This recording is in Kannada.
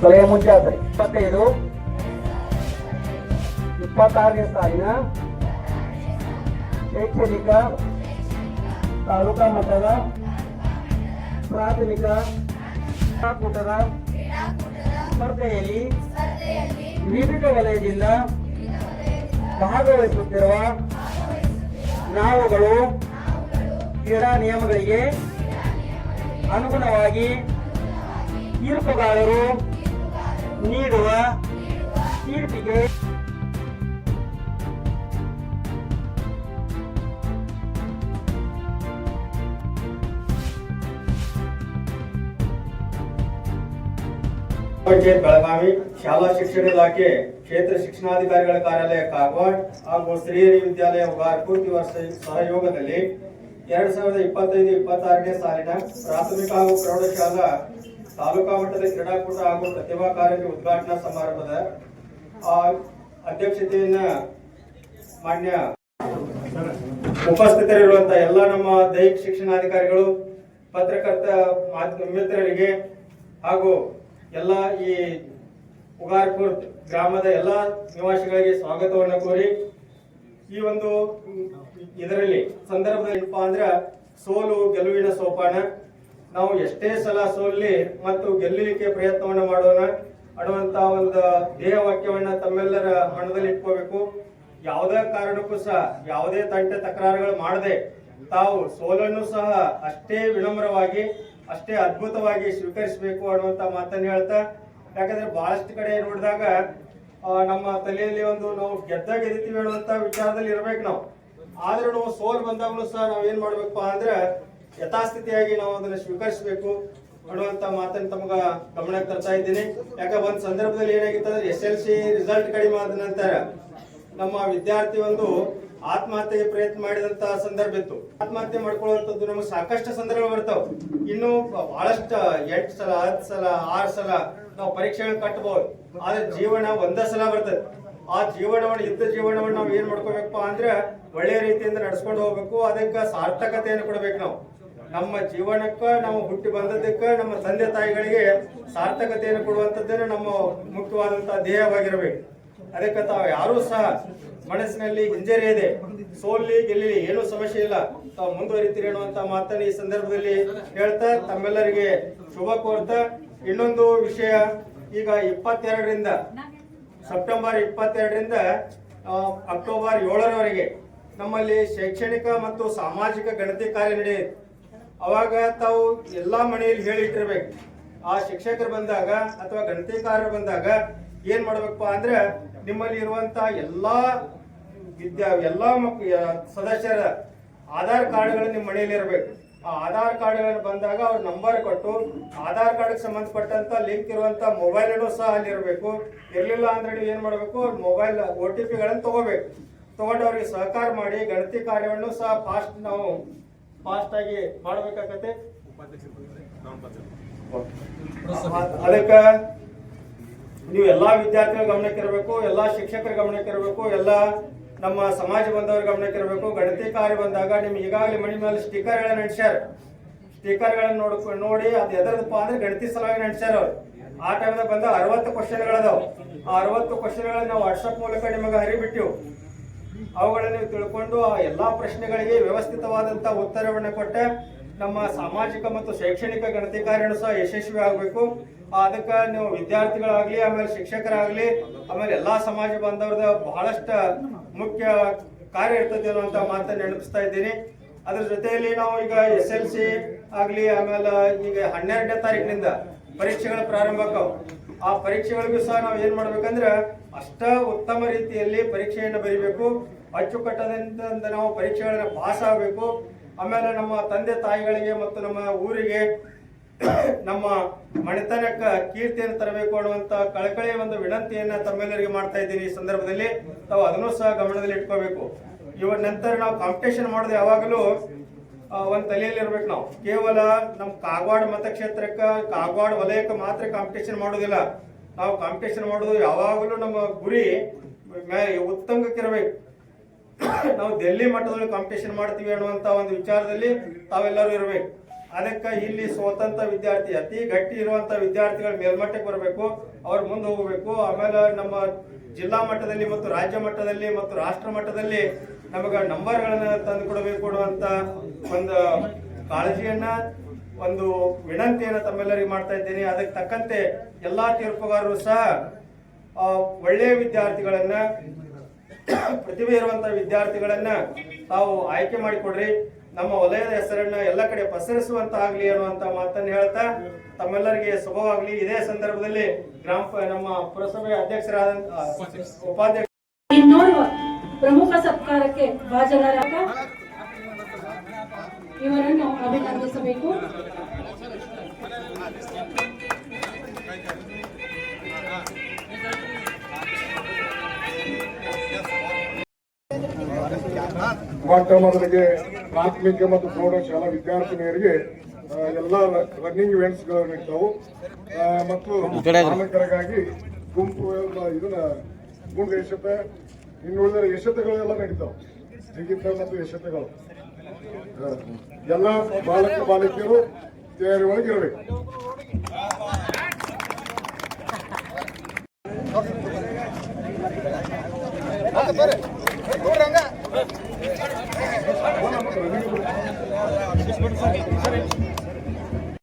ಸಲಹೆ ಮುಂಚೆ ಆಗ್ತದೆ 25-26ನೇ ಸಾಲಿನ ಶೈಕ್ಷಣಿಕ ತಾಲೂಕಾ ಮಟ್ಟದ ಪ್ರಾಥಮಿಕ ಕ್ರೀಡಾಕೂಟದ ಸ್ಪರ್ಧೆಯಲ್ಲಿ ವಿವಿಧ ವಲಯದಿಂದ ಭಾಗವಹಿಸುತ್ತಿರುವ ನಾವುಗಳು ಕ್ರೀಡಾ ನಿಯಮಗಳಿಗೆ ಅನುಗುಣವಾಗಿ ತೀರ್ಪುಗಾರರು ನೀಡುವ ತೀರ್ಪಿಗೆ ಪಂಚಾಯತ್ ಬೆಳಗಾವಿ, ಶಾಲಾ ಶಿಕ್ಷಣ ಇಲಾಖೆ, ಕ್ಷೇತ್ರ ಶಿಕ್ಷಣಾಧಿಕಾರಿಗಳ ಕಾರ್ಯಾಲಯ ಕಾಗವಾಡ ಹಾಗೂ ಶ್ರೀಹರಿ ವಿದ್ಯಾಲಯ ಉಗಾರ್ಪುರ್ ಇವರ ಸಹಯೋಗದಲ್ಲಿ 2025-26ನೇ ಸಾಲಿನ ಪ್ರಾಥಮಿಕ ಹಾಗೂ ಪ್ರೌಢಶಾಲಾ ತಾಲೂಕಾ ಮಟ್ಟದ ಕ್ರೀಡಾಕೂಟ ಹಾಗೂ ಪ್ರತಿಭಾ ಕಾರಂಜಿ ಉದ್ಘಾಟನಾ ಸಮಾರಂಭದ ಅಧ್ಯಕ್ಷತೆಯನ್ನ ಮಾನ್ಯ ಉಪಸ್ಥಿತರಿರುವಂತಹ ಎಲ್ಲ ನಮ್ಮ ದೈಹಿಕ ಶಿಕ್ಷಣಾಧಿಕಾರಿಗಳು, ಪತ್ರಕರ್ತ ಮಿತ್ರರಿಗೆ ಹಾಗೂ ಎಲ್ಲ ಈ ಉಗಾರ್ಪುರ್ ಗ್ರಾಮದ ಎಲ್ಲ ನಿವಾಸಿಗಳಿಗೆ ಸ್ವಾಗತವನ್ನು ಕೋರಿ ಈ ಒಂದು ಇದರಲ್ಲಿ ಸಂದರ್ಭದಲ್ಲಿ ಅಂದ್ರೆ ಸೋಲು ಗೆಲುವಿನ ಸೋಪಾನ. ನಾವು ಎಷ್ಟೇ ಸಲ ಸೋಲ್ಲಿ ಮತ್ತು ಗೆಲ್ಲಲಿಕ್ಕೆ ಪ್ರಯತ್ನವನ್ನು ಮಾಡೋಣ ಅನ್ನುವಂತ ಒಂದು ಧ್ಯೇಯವಾಕ್ಯವನ್ನ ತಮ್ಮೆಲ್ಲರ ಮನದಲ್ಲಿ ಇಟ್ಕೋಬೇಕು. ಯಾವುದೇ ಕಾರಣಕ್ಕೂ ಸಹ ಯಾವುದೇ ತಂಟೆ ತಕರಾರುಗಳು ಮಾಡದೆ ತಾವು ಸೋಲನ್ನು ಸಹ ಅಷ್ಟೇ ವಿನಮ್ರವಾಗಿ ಅಷ್ಟೇ ಅದ್ಭುತವಾಗಿ ಸ್ವೀಕರಿಸಬೇಕು ಅನ್ನುವಂತ ಮಾತನ್ನು ಹೇಳ್ತಾ, ಯಾಕಂದ್ರೆ ಬಹಳಷ್ಟು ಕಡೆ ನೋಡಿದಾಗ ನಮ್ಮ ತಲೆಯಲ್ಲಿ ಒಂದು ನಾವು ಗೆದ್ದಿತೀವಿ ಅನ್ನುವಂತ ವಿಚಾರದಲ್ಲಿ ಇರ್ಬೇಕು ನಾವು. ಆದ್ರೂ ನಾವು ಸೋಲ್ ಬಂದಾಗಲೂ ಸಹ ನಾವ್ ಏನ್ ಮಾಡ್ಬೇಕು ಅಂದ್ರೆ ಯಥಾಸ್ಥಿತಿಯಾಗಿ ನಾವು ಅದನ್ನ ಸ್ವೀಕರಿಸಬೇಕು ಅನ್ನುವಂತ ಮಾತನ್ನು ತಮಗ ಗಮನಕ್ಕೆ ತರ್ತಾ ಇದ್ದೀನಿ. ಯಾಕೆ ಒಂದ್ ಸಂದರ್ಭದಲ್ಲಿ ಏನಾಗಿತ್ತು ಅಂದ್ರೆ SLC ರಿಸಲ್ಟ್ ಕಡಿಮೆ ಆದ ನಂತರ ನಮ್ಮ ವಿದ್ಯಾರ್ಥಿ ಒಂದು ಆತ್ಮಹತ್ಯೆಗೆ ಪ್ರಯತ್ನ ಮಾಡಿದಂತ ಸಂದರ್ಭ ಇತ್ತು. ಆತ್ಮಹತ್ಯೆ ಮಾಡ್ಕೊಳ್ಳುವಂಥದ್ದು ನಮಗೆ ಸಾಕಷ್ಟು ಸಂದರ್ಭ ಬರ್ತಾವ. ಇನ್ನು ಬಹಳಷ್ಟು 8 ಸಲ 10 ಸಲ 6 ಸಲ ನಾವು ಪರೀಕ್ಷೆಗಳು ಕಟ್ಟಬಹುದು. ಆದ್ರೆ ಜೀವನ ಒಂದೇ ಸಲ ಬರ್ತದೆ. ಆ ಜೀವನವನ್ನು ಜೀವನವನ್ನು ನಾವು ಏನ್ ಮಾಡ್ಕೋಬೇಕಪ್ಪ ಅಂದ್ರೆ ಒಳ್ಳೆಯ ರೀತಿಯಿಂದ ನಡ್ಸ್ಕೊಂಡು ಹೋಗ್ಬೇಕು. ಅದಕ್ಕೆ ಸಾರ್ಥಕತೆಯನ್ನು ಕೊಡ್ಬೇಕು. ನಾವು ನಮ್ಮ ಜೀವನಕ್ಕ ನಾವು ಹುಟ್ಟಿ ಬಂದದಕ್ಕ ನಮ್ಮ ತಂದೆ ತಾಯಿಗಳಿಗೆ ಸಾರ್ಥಕತೆಯನ್ನು ಕೊಡುವಂತದ್ದೇನೆ ನಮ್ಮ ಮುಖ್ಯವಾದಂತಹ ಧ್ಯೇಯವಾಗಿರಬೇಕು. ಅದಕ್ಕೆ ತಾವು ಯಾರೂ ಸಹ ಮನಸ್ಸಿನಲ್ಲಿ ಹಿಂಜರಿಯದೆ ಸೋಲ್ಲಿ ಗೆಲ್ಲಿ ಏನೂ ಸಮಸ್ಯೆ ಇಲ್ಲ, ತಾವು ಮುಂದುವರಿತೀರಿ ಅನ್ನುವಂತ ಮಾತನ್ನು ಈ ಸಂದರ್ಭದಲ್ಲಿ ಹೇಳ್ತಾ ತಮ್ಮೆಲ್ಲರಿಗೆ ಶುಭ ಕೋರ್ತಾ, ಇನ್ನೊಂದು ವಿಷಯ, ಈಗ 22ರಿಂದ ಸೆಪ್ಟೆಂಬರ್ 22ರಿಂದ ಅಕ್ಟೋಬರ್ 7ರವರೆಗೆ ನಮ್ಮಲ್ಲಿ ಶೈಕ್ಷಣಿಕ ಮತ್ತು ಸಾಮಾಜಿಕ ಗಣತಿ ಕಾರ್ಯ ನಡೆಯುತ್ತೆ. ಅವಾಗ ತಾವು ಎಲ್ಲಾ ಮನೆಯಲ್ಲಿ ಹೇಳಿಟ್ಟಿರ್ಬೇಕು. ಆ ಶಿಕ್ಷಕರು ಬಂದಾಗ ಅಥವಾ ಗಣತಿಕಾರರು ಬಂದಾಗ ಏನ್ ಮಾಡ್ಬೇಕಪ್ಪ ಅಂದ್ರೆ ನಿಮ್ಮಲ್ಲಿ ಇರುವಂತ ಎಲ್ಲಾ ಸದಸ್ಯರ ಆಧಾರ್ ಕಾರ್ಡ್ಗಳು ನಿಮ್ಮ ಮನೆಯಲ್ಲಿ ಇರಬೇಕು. ಆ ಆಧಾರ್ ಕಾರ್ಡ್ಗಳನ್ನು ಬಂದಾಗ ಅವ್ರ ನಂಬರ್ ಕೊಟ್ಟು ಆಧಾರ್ ಕಾರ್ಡ್ಗೆ ಸಂಬಂಧಪಟ್ಟಂತ ಲಿಂಕ್ ಇರುವಂತ ಮೊಬೈಲ್ ಅನ್ನು ಸಹ ಅಲ್ಲಿ ಇರಬೇಕು. ಇರ್ಲಿಲ್ಲ ಅಂದ್ರೆ ನೀವು ಏನ್ ಮಾಡ್ಬೇಕು, ಮೊಬೈಲ್ OTP ಗಳನ್ನು ತಗೊಂಡು ಅವ್ರಿಗೆ ಸಹಕಾರ ಮಾಡಿ ಗಣತಿ ಕಾರ್ಯವನ್ನು ಸಹ ಫಾಸ್ಟ್ ಆಗಿ ಮಾಡ್ಬೇಕಾಗತ್ತೆ. ಅದಕ್ಕೆ ನೀವು ಎಲ್ಲಾ ವಿದ್ಯಾರ್ಥಿಗಳ ಗಮನಕ್ಕೆ ಇರಬೇಕು, ಎಲ್ಲಾ ಶಿಕ್ಷಕರ ಗಮನಕ್ಕೆ ಇರಬೇಕು, ಎಲ್ಲಾ ನಮ್ಮ ಸಮಾಜ ಬಂದವರ ಗಮನಕ್ಕೆ ಇರಬೇಕು. ಗಣತಿ ಕಾರ್ಯ ಬಂದಾಗ ನಿಮ್ಗೆ ಈಗಾಗಲೇ ಮನೆ ಮೇಲೆ ಸ್ಟಿಕರ್ಗಳನ್ನು ಅಂಟಿಸ್ಯಾರ. ಸ್ಟಿಕರ್ಗಳನ್ನು ನೋಡಿ ಅದು ಎದರದಪ್ಪ ಅಂದ್ರೆ ಗಣತಿ ಸಲುವಾಗಿ ಅಂಟಿಸ್ಯಾರ ಅವ್ರು. ಆ ಟೈಮ್ದಾಗ ಬಂದ 60 ಕ್ವಶನ್ಗಳದಾವ. ಆ 60 ಕ್ವಶನ್ಗಳನ್ನ ನಾವು ವಾಟ್ಸಪ್ ಮೂಲಕ ನಿಮಗೆ ಹರಿಬಿಟ್ಟಿವು. ಅವುಗಳನ್ನು ನೀವು ತಿಳ್ಕೊಂಡು ಆ ಎಲ್ಲಾ ಪ್ರಶ್ನೆಗಳಿಗೆ ವ್ಯವಸ್ಥಿತವಾದಂತ ಉತ್ತರವನ್ನು ಕೊಟ್ಟ ನಮ್ಮ ಸಾಮಾಜಿಕ ಮತ್ತು ಶೈಕ್ಷಣಿಕ ಗಣತಿ ಕಾರ್ಯನೂ ಸಹ ಯಶಸ್ವಿ ಆಗಬೇಕು. ಅದಕ್ಕೆ ನೀವು ವಿದ್ಯಾರ್ಥಿಗಳಾಗ್ಲಿ, ಆಮೇಲೆ ಶಿಕ್ಷಕರಾಗ್ಲಿ, ಆಮೇಲೆ ಎಲ್ಲಾ ಸಮಾಜ ಬಾಂಧವರದ ಬಹಳಷ್ಟು ಮುಖ್ಯ ಕಾರ್ಯ ಇರ್ತದೆ ಅನ್ನುವಂತ ಮಾತನ್ನು ನೆನಪಿಸ್ತಾ ಇದ್ದೀನಿ. ಅದ್ರ ಜೊತೆಯಲ್ಲಿ ನಾವು ಈಗ SLC ಆಗ್ಲಿ, ಆಮೇಲೆ ಈಗ 12ನೇ ತಾರೀಕಿನಿಂದ ಪರೀಕ್ಷೆಗಳು ಪ್ರಾರಂಭ ಆಕಾವ್. ಆ ಪರೀಕ್ಷೆಗಳಿಗೂ ಸಹ ನಾವು ಏನ್ ಮಾಡ್ಬೇಕಂದ್ರೆ ಅಷ್ಟ ಉತ್ತಮ ರೀತಿಯಲ್ಲಿ ಪರೀಕ್ಷೆಯನ್ನು ಬರೀಬೇಕು. ಅಚ್ಚುಕಟ್ಟದಿಂದ ನಾವು ಪರೀಕ್ಷೆಗಳನ್ನ ಪಾಸ್ ಆಗಬೇಕು. ಆಮೇಲೆ ನಮ್ಮ ತಂದೆ ತಾಯಿಗಳಿಗೆ ಮತ್ತು ನಮ್ಮ ಊರಿಗೆ ನಮ್ಮ ಮನೆತನಕ್ಕ ಕೀರ್ತಿಯನ್ನು ತರಬೇಕು ಅನ್ನುವಂತ ಕಳಕಳಿಯ ಒಂದು ವಿನಂತಿಯನ್ನ ತಮ್ಮೆಲ್ಲರಿಗೆ ಮಾಡ್ತಾ ಇದ್ದೀನಿ. ಈ ಸಂದರ್ಭದಲ್ಲಿ ತಾವು ಅದನ್ನು ಸಹ ಗಮನದಲ್ಲಿ ಇಟ್ಕೋಬೇಕು. ಇವರ ನಂತರ ನಾವು ಕಾಂಪಿಟೇಷನ್ ಮಾಡೋದು ಯಾವಾಗಲೂ ಒಂದ್ ತಲೆಯಲ್ಲಿ ಇರ್ಬೇಕು. ನಾವು ಕೇವಲ ನಮ್ಮ ಕಾಗವಾಡ ಮತಕ್ಷೇತ್ರಕ್ಕ ಕಾಗವಾಡ ವಲಯಕ್ಕೆ ಮಾತ್ರ ಕಾಂಪಿಟೇಷನ್ ಮಾಡೋದಿಲ್ಲ. ನಾವು ಕಾಂಪಿಟೇಷನ್ ಮಾಡೋದು ಯಾವಾಗಲೂ ನಮ್ಮ ಗುರಿ ಉತ್ತುಂಗಕ್ಕಿರಬೇಕು. ನಾವು ಡೆಲ್ಲಿ ಮಟ್ಟದಲ್ಲಿ ಕಾಂಪಿಟೇಷನ್ ಮಾಡ್ತೀವಿ ಅನ್ನುವಂತ ಒಂದು ವಿಚಾರದಲ್ಲಿ ತಾವೆಲ್ಲರೂ ಇರಬೇಕು. ಅದಕ್ಕೆ ಇಲ್ಲಿ ಸೋತಂತ ವಿದ್ಯಾರ್ಥಿ ಅತಿ ಗಟ್ಟಿ ಇರುವಂತ ವಿದ್ಯಾರ್ಥಿಗಳ ಮೇಲ್ಮಟ್ಟಕ್ಕೆ ಬರಬೇಕು, ಅವ್ರು ಮುಂದೆ ಹೋಗಬೇಕು. ಆಮೇಲೆ ನಮ್ಮ ಜಿಲ್ಲಾ ಮಟ್ಟದಲ್ಲಿ ಮತ್ತು ರಾಜ್ಯ ಮಟ್ಟದಲ್ಲಿ ಮತ್ತು ರಾಷ್ಟ್ರ ಮಟ್ಟದಲ್ಲಿ ನಮಗೆ ನಂಬರ್ಗಳನ್ನ ತಂದು ಕೊಡಬೇಕು ಅನ್ನುವಂತ ಒಂದು ಕಾಳಜಿಯನ್ನ, ಒಂದು ವಿನಂತಿಯನ್ನ ತಮ್ಮೆಲ್ಲರಿಗೆ ಮಾಡ್ತಾ ಇದ್ದೀನಿ. ಅದಕ್ಕೆ ತಕ್ಕಂತೆ ಎಲ್ಲಾ ತೀರ್ಪುಗಾರರು ಸಹ ಒಳ್ಳೆಯ ವಿದ್ಯಾರ್ಥಿಗಳನ್ನ, ಪ್ರತಿಭೆ ಇರುವಂತಹ ವಿದ್ಯಾರ್ಥಿಗಳನ್ನ ತಾವು ಆಯ್ಕೆ ಮಾಡಿಕೊಡ್ರಿ. ನಮ್ಮ ವಲಯದ ಹೆಸರನ್ನ ಎಲ್ಲ ಕಡೆ ಪಸರಿಸುವಂತ ಆಗ್ಲಿ ಅನ್ನುವಂತ ಮಾತನ್ನು ಹೇಳ್ತಾ ತಮ್ಮೆಲ್ಲರಿಗೆ ಶುಭವಾಗ್ಲಿ. ಇದೇ ಸಂದರ್ಭದಲ್ಲಿ ನಮ್ಮ ಪುರಸಭೆ ಅಧ್ಯಕ್ಷರಾದ ಉಪಾಧ್ಯಕ್ಷ ಇನ್ನೋರ್ವ ಪ್ರಮುಖ ಸತ್ಕಾರಕ್ಕೆ ಭಾಜನರಾದ ಇವರನ್ನು ಅಭಿನಂದಿಸಬೇಕು. ಮೊಟ್ಟ ಮೊದಲಿಗೆ ಪ್ರಾಥಮಿಕ ಮತ್ತು ಪ್ರೌಢಶಾಲಾ ವಿದ್ಯಾರ್ಥಿನಿಯರಿಗೆ ಎಲ್ಲ ರನ್ನಿಂಗ್ ಇವೆಂಟ್ಸ್ ಗಳು ನಡೀತಾವು ಮತ್ತು ಬಾಲಕರಿಗಾಗಿ ಗುಂಪು ಇದನ್ನ ಗುಂಡು ಎಸೆತ, ಇನ್ನುಳಿದ ಎಸೆತಗಳೆಲ್ಲ ನಡೀತಾವೆ. ಜಿಗಿತ ಮತ್ತು ಎಸೆತಗಳು ಎಲ್ಲ ಬಾಲಕ ಬಾಲಕಿಯರು ತಯಾರಿ ಒಳಗೆ ಇರಬೇಕು.